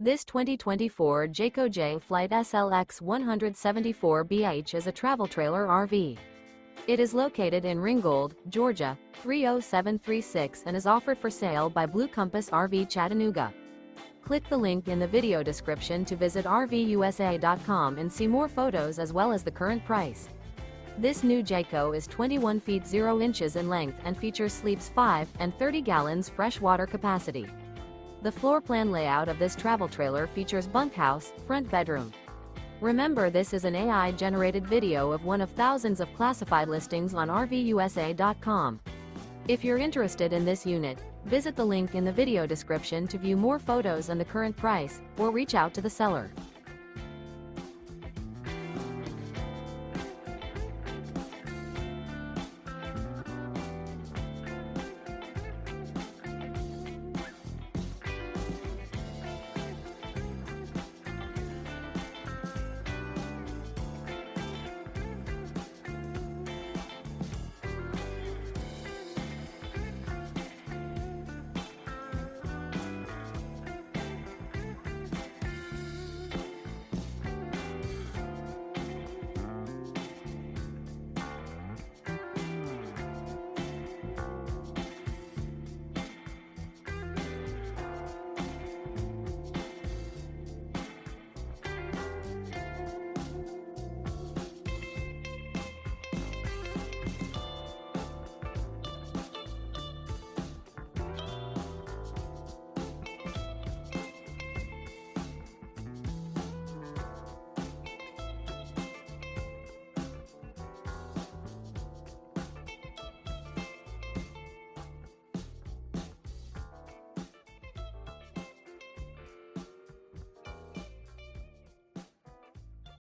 This 2024 Jayco Jay Flight SLX 174BH is a travel trailer RV. It is located in Ringgold, Georgia, 30736 and is offered for sale by Blue Compass RV Chattanooga. Click the link in the video description to visit RVUSA.com and see more photos as well as the current price. This new Jayco is 21 feet 0 inches in length and features sleeps 5 and 30 gallons fresh water capacity. The floor plan layout of this travel trailer features bunkhouse, front bedroom. Remember, this is an AI-generated video of one of thousands of classified listings on RVUSA.com. If you're interested in this unit, visit the link in the video description to view more photos and the current price, or reach out to the seller.